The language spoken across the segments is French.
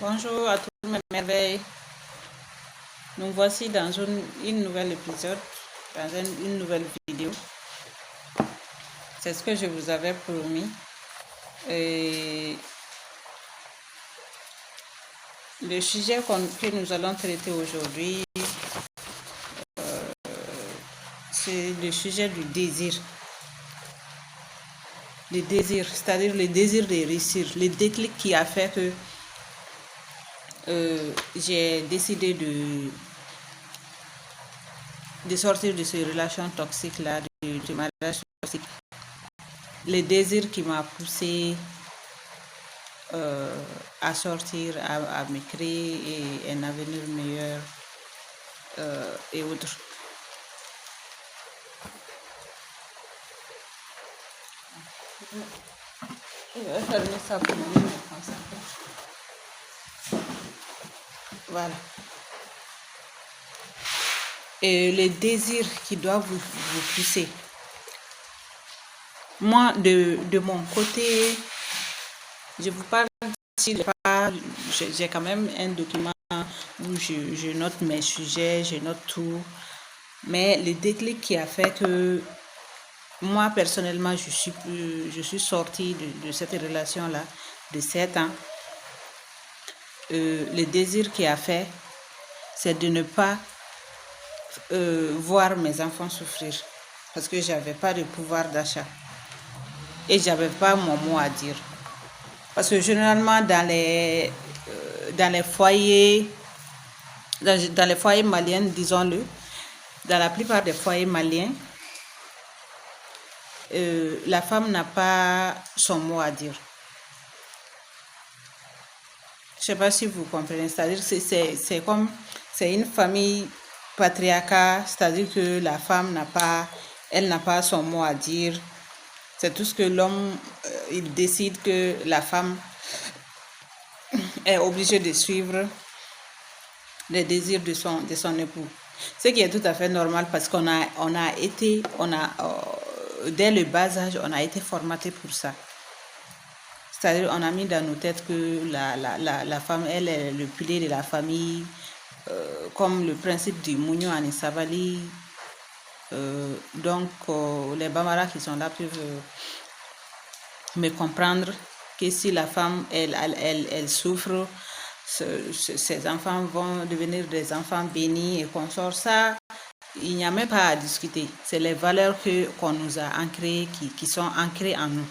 Bonjour à toutes mes merveilles. Nous voici dans une nouvelle épisode, dans une nouvelle vidéo. C'est ce que je vous avais promis. Et le sujet que nous allons traiter aujourd'hui, c'est le sujet du désir. Le désir, c'est-à-dire le désir de réussir, le déclic qui a fait que j'ai décidé de sortir de ces relations toxiques-là, du mariage toxique. Le désir qui m'a poussé à sortir, à me créer un avenir meilleur et autres. Je vais fermer ça pour mieux me concentrer. Voilà. Et les désirs qui doivent vous pousser. Moi, de mon côté, je vous parle ici, j'ai quand même un document où je note mes sujets, je note tout. Mais le déclic qui a fait que moi, personnellement, je suis sortie de cette relation-là de 7 ans. Le désir qui a fait, c'est de ne pas voir mes enfants souffrir. Parce que je n'avais pas de pouvoir d'achat. Et je n'avais pas mon mot à dire. Parce que généralement, dans les foyers, dans les foyers maliens, disons-le, dans la plupart des foyers maliens, la femme n'a pas son mot à dire. Je ne sais pas si vous comprenez. C'est-à-dire que c'est une famille patriarcale, c'est-à-dire que la femme elle n'a pas son mot à dire. C'est tout ce que l'homme, il décide que la femme est obligée de suivre les désirs de son époux. Ce qui est tout à fait normal parce dès le bas âge, on a été formaté pour ça. C'est-à-dire on a mis dans nos têtes que la femme, elle est le pilier de la famille, comme le principe du Mounio Anisabali. Donc, les Bambara qui sont là peuvent me comprendre que si la femme, elle souffre, ses enfants vont devenir des enfants bénis et consorts. Ça, il n'y a même pas à discuter. C'est les valeurs qu'on nous a ancrées, qui sont ancrées en nous.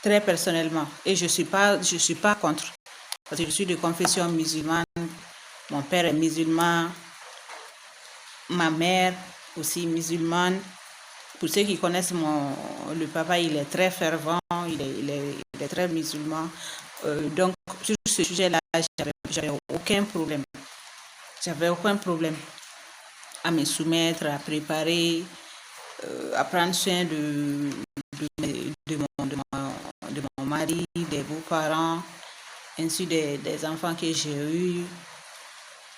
Très personnellement. Et je suis pas contre. Parce que je suis de confession musulmane. Mon père est musulman. Ma mère aussi musulmane. Pour ceux qui connaissent le papa, il est très fervent, il est très musulman. Donc, sur ce sujet-là, j'avais aucun problème. J'avais aucun problème à me soumettre, à préparer, à prendre soin de mon mari, des beaux-parents, ainsi des enfants que j'ai eus,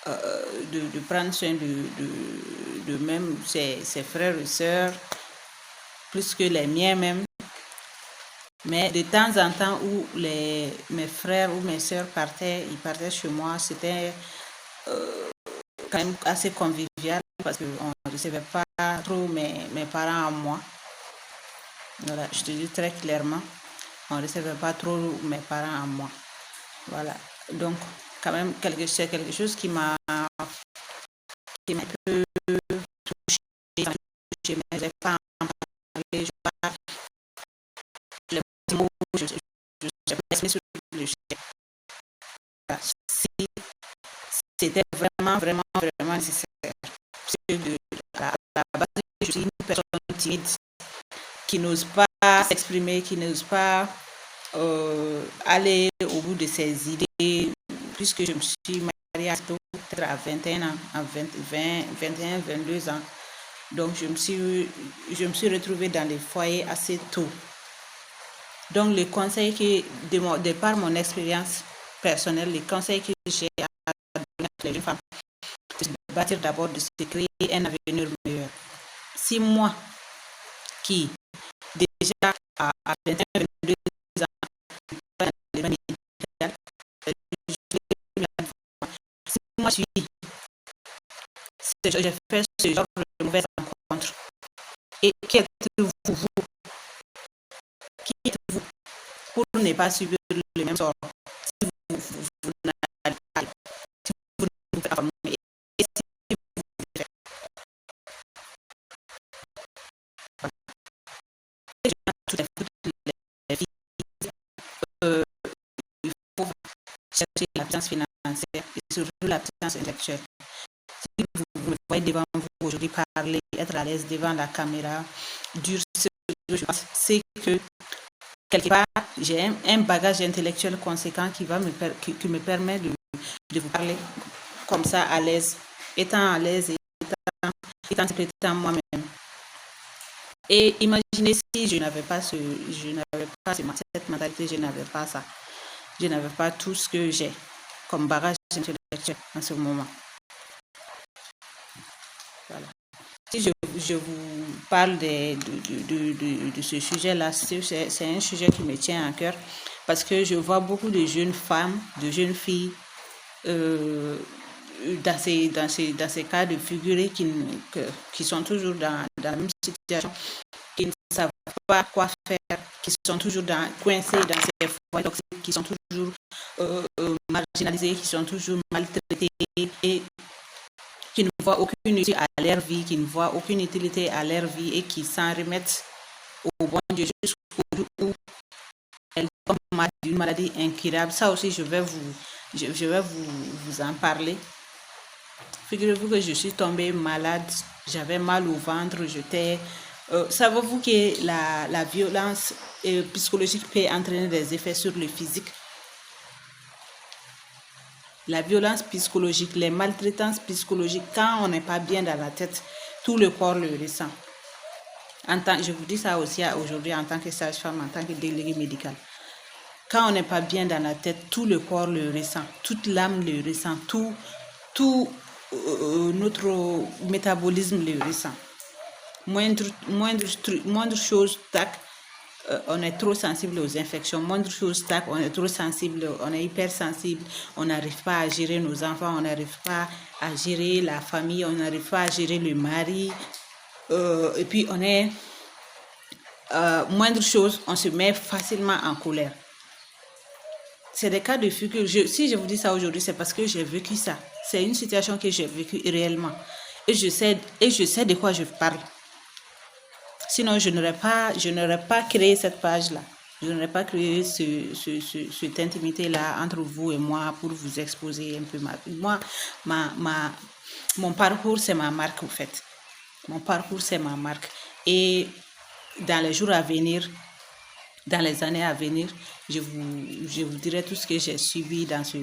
de prendre soin de même ses frères et sœurs, plus que les miens même. Mais de temps en temps où mes frères ou mes sœurs ils partaient chez moi, c'était quand même assez convivial parce qu'on ne recevait pas trop mes parents à moi. Voilà, je te dis très clairement, on ne recevait pas trop mes parents à moi. Voilà, donc quand même c'est quelque chose qui m'a un peu touché, mais je n'ai pas en parlé, je sur le sujet. Si c'était vraiment, vraiment, vraiment nécessaire. Parce que à la base, je suis une personne timide qui n'ose pas s'exprimer, qui n'ose pas aller au bout de ses idées, puisque je me suis mariée peut-être à 21 ans, à 21, 22 ans. Donc, je me suis retrouvée dans les foyers assez tôt. Donc, le conseil de par mon expérience personnelle, les conseils que j'ai à donner à les femmes, c'est de bâtir d'abord, de se créer un avenir meilleur. Si moi, qui déjà à 21, 22 ans, je j'ai fait ce genre de mauvaise rencontre. Et qui êtes-vous, qui êtes-vous pour ne pas subir le même sort si vous n'allez pas, si vous ne vous faites pas former, et si vous faites, toutes les filles, euh, il faut chercher la puissance financière et surtout la puissance intellectuelle. Si vous me voyez devant vous aujourd'hui parler, être à l'aise devant la caméra, dur ce que je pense, c'est que quelque part, j'ai un bagage intellectuel conséquent qui me permet de vous parler comme ça à l'aise, étant à l'aise et étant moi-même. Et imaginez si je n'avais pas cette mentalité, je n'avais pas ça, je n'avais pas tout ce que j'ai comme bagage intellectuel en ce moment. Voilà. Si je vous parle de ce sujet-là, c'est un sujet qui me tient à cœur parce que je vois beaucoup de jeunes femmes, de jeunes filles dans ces cas de figure qui sont toujours dans la même situation, qui ne savent pas quoi faire, qui sont toujours coincés dans ces foyers toxiques, qui sont toujours marginalisés, qui sont toujours maltraités et qui ne voient aucune utilité à leur vie, qui ne voient aucune utilité à leur vie et qui s'en remettent au bon Dieu jusqu'au jour où elles tombent malades d'une maladie incurable. Ça aussi, je vais vous en parler. Figurez-vous que je suis tombée malade, j'avais mal au ventre, savez-vous que la violence psychologique peut entraîner des effets sur le physique? La violence psychologique, les maltraitances psychologiques, quand on n'est pas bien dans la tête, tout le corps le ressent. Je vous dis ça aussi aujourd'hui en tant que sage-femme, en tant que déléguée médicale. Quand on n'est pas bien dans la tête, tout le corps le ressent, toute l'âme le ressent, tout notre métabolisme le ressent. Moindre chose, tac, on est trop sensible aux infections. Moindre chose, tac, on est trop sensible, on est hypersensible. On n'arrive pas à gérer nos enfants, on n'arrive pas à gérer la famille, on n'arrive pas à gérer le mari. Et puis on est moindre chose, on se met facilement en colère. C'est des cas de figure. Si je vous dis ça aujourd'hui, c'est parce que j'ai vécu ça. C'est une situation que j'ai vécue réellement. Et je sais de quoi je parle. Sinon, je n'aurais pas créé cette page-là. Je n'aurais pas créé cette intimité-là entre vous et moi pour vous exposer un peu mon parcours, c'est ma marque, en fait. Mon parcours, c'est ma marque. Et dans les jours à venir, dans les années à venir, je vous dirai tout ce que j'ai subi dans ce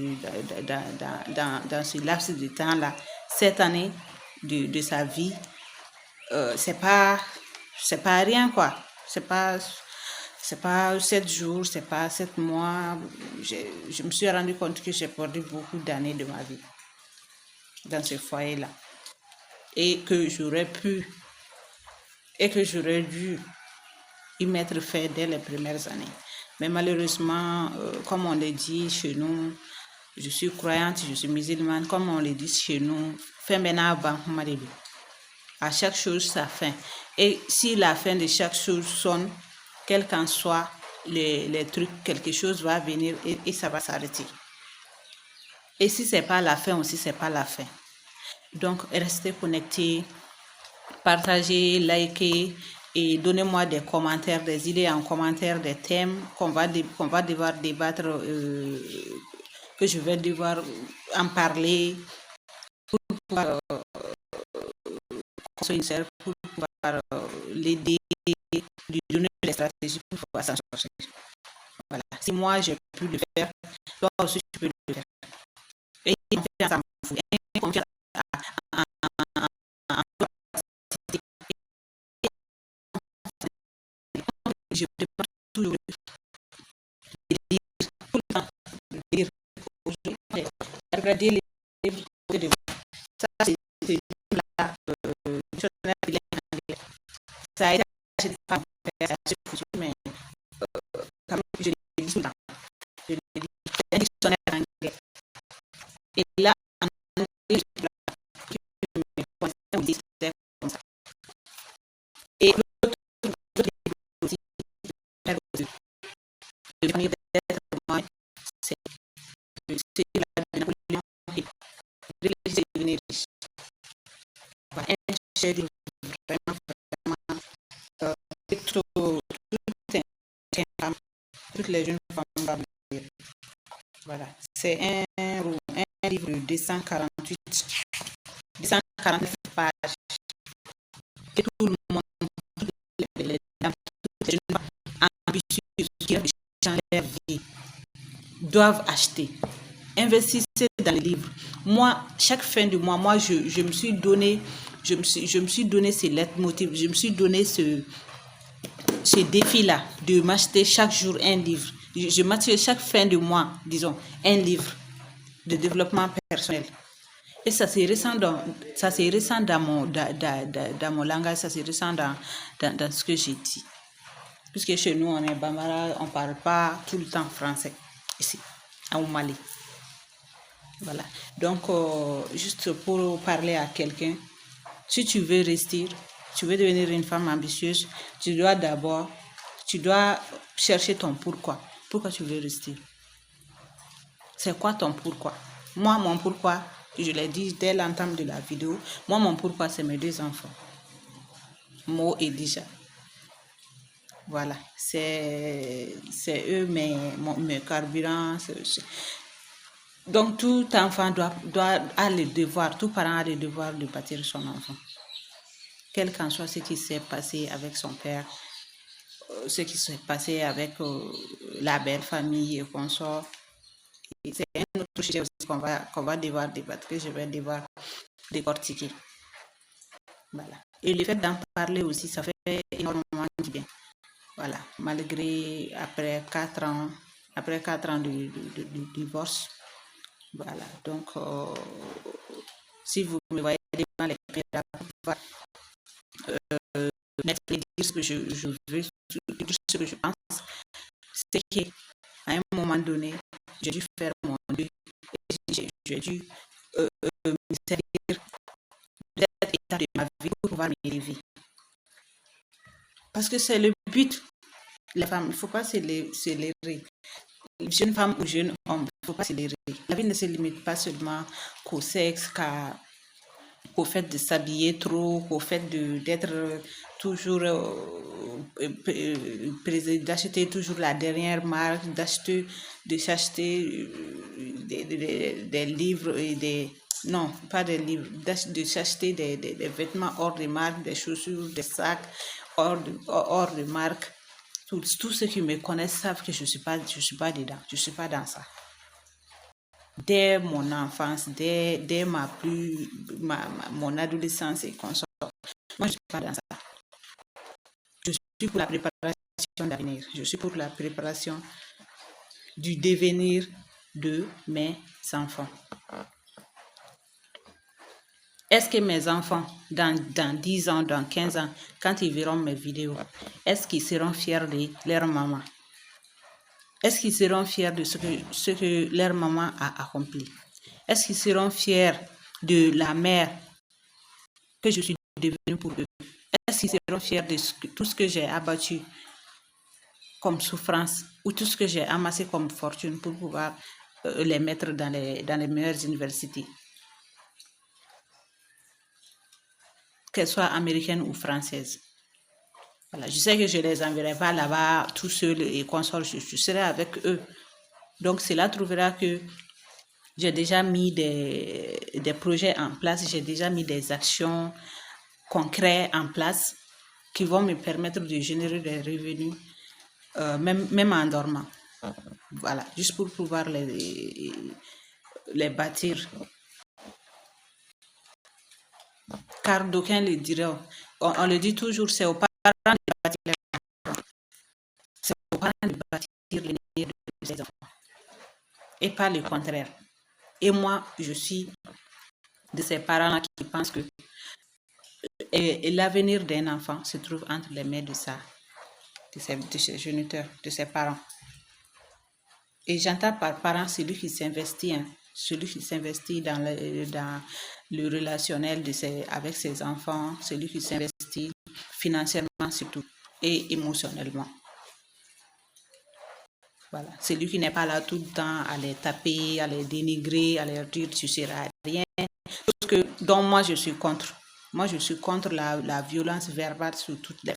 laps de temps-là. Cette année de sa vie, c'est pas rien, quoi. C'est pas 7 jours, c'est pas 7 mois. Je me suis rendu compte que j'ai perdu beaucoup d'années de ma vie dans ce foyer-là. Et que j'aurais dû y mettre fin dès les premières années. Mais malheureusement, comme on le dit chez nous, je suis croyante, je suis musulmane, comme on le dit chez nous, à chaque chose sa fin. Et si la fin de chaque chose sonne, quel qu'en soit les trucs, quelque chose va venir et ça va s'arrêter. Et si c'est pas la fin aussi, c'est pas la fin. Donc, restez connectés, partagez, likez et donnez-moi des commentaires, des idées en commentaire, des thèmes qu'on va devoir débattre, que je vais devoir en parler pour pouvoir construire, pour pouvoir l'aider, lui donner des stratégies pour pouvoir s'en sortir. Voilà. Si moi j'ai pu le faire, toi aussi tu peux le faire. Et confiance en vous, et confiance en toi. Je demande toujours de dire tout le temps, de dire aujourd'hui, regardez les livres de ça, c'est là, dictionnaire de l'anglais. Ça a été acheté par mon père, mais quand même, je le dis tout le temps. Je le dis, c'est un dictionnaire anglais. Et là, Et l'autre aussi, devenir d'être moi, c'est la de Napoléon Hill. C'est devenir riche. Voilà, un chef vraiment, vraiment, toutes les jeunes femmes doivent lire. Voilà, c'est un livre de 248, 249 pages. Et tout le monde, toutes les dames, toutes les jeunes femmes ambitieuses qui veulent changer leur vie doivent acheter. Investissez dans les livres. Moi, chaque fin de mois, moi, je me suis donné, je me suis donné ces leitmotivs, je me suis donné ce défi-là de m'acheter chaque jour un livre. Je m'achète chaque fin de mois, disons, un livre de développement personnel. Et ça c'est récent dans mon langage, ça c'est récent dans ce que j'ai dit. Puisque chez nous, on est Bambara, on ne parle pas tout le temps français, ici, au Mali. Voilà. Donc, juste pour parler à quelqu'un, si tu veux rester, tu veux devenir une femme ambitieuse, tu dois chercher ton pourquoi. Pourquoi tu veux rester? C'est quoi ton pourquoi? Moi, mon pourquoi, je l'ai dit dès l'entame de la vidéo, moi, mon pourquoi, c'est mes 2 enfants, Mo et Dija. Voilà, c'est eux mes carburants. Donc, tout enfant a le devoir, tout parent a le devoir de bâtir son enfant. Quel qu'en soit ce qui s'est passé avec son père, ce qui s'est passé avec la belle famille et consort. C'est un autre sujet aussi qu'on va devoir débattre, que je vais devoir décortiquer. Voilà. Et le fait d'en parler aussi, ça fait énormément du bien. Voilà. Malgré, après 4 ans de divorce. Voilà. Donc, si vous me voyez devant les caméras, dire ce que je veux, ce que je pense, c'est qu'à un moment donné, j'ai dû faire mon deuil. J'ai dû me servir de cet état de ma vie pour pouvoir m'élever. Parce que c'est le but. Les femmes, il ne faut pas se leurrer. Jeune femme ou jeune homme, il ne faut pas se leurrer. La vie ne se limite pas seulement qu'au sexe, qu'au fait de s'habiller trop, qu'au fait d'être toujours d'acheter toujours la dernière marque, de s'acheter des livres et des... Non, pas des livres, de s'acheter des vêtements hors de marque, des chaussures, des sacs hors de marque. Tous ceux qui me connaissent savent que je suis pas dedans, je suis pas dans ça. Dès mon enfance, dès mon adolescence et consort, moi je suis pas dans ça. Je suis pour la préparation d'avenir, je suis pour la préparation du devenir de mes enfants. Est-ce que mes enfants, dans 10 ans, dans 15 ans, quand ils verront mes vidéos, est-ce qu'ils seront fiers de leur maman? Est-ce qu'ils seront fiers de ce que leur maman a accompli? Est-ce qu'ils seront fiers de la mère que je suis devenue pour eux? Est-ce qu'ils seront fiers de tout ce que j'ai abattu comme souffrance ou tout ce que j'ai amassé comme fortune pour pouvoir les mettre dans les meilleures universités, qu'elles soient américaines ou françaises? Voilà, je sais que je ne les enverrai pas là-bas tout seuls et consorts, je serai avec eux. Donc, cela trouvera que j'ai déjà mis des projets en place, j'ai déjà mis des actions concrètes en place qui vont me permettre de générer des revenus, même en dormant. Voilà, juste pour pouvoir les bâtir. Car d'aucuns le diront, on le dit toujours, c'est aux parents de bâtir les enfants. C'est aux parents de bâtir l'avenir de ses enfants. Et pas le contraire. Et moi, je suis de ces parents-là qui pensent que l'avenir d'un enfant se trouve entre les mains de ses géniteurs, de ses parents. Et j'entends par parent celui qui s'investit, celui qui s'investit dans le relationnel avec ses enfants, celui qui s'investit financièrement surtout et émotionnellement. Voilà. Celui qui n'est pas là tout le temps à les taper, à les dénigrer, à leur dire tu ne seras rien. Donc moi je suis contre. Moi je suis contre la violence verbale sur toutes les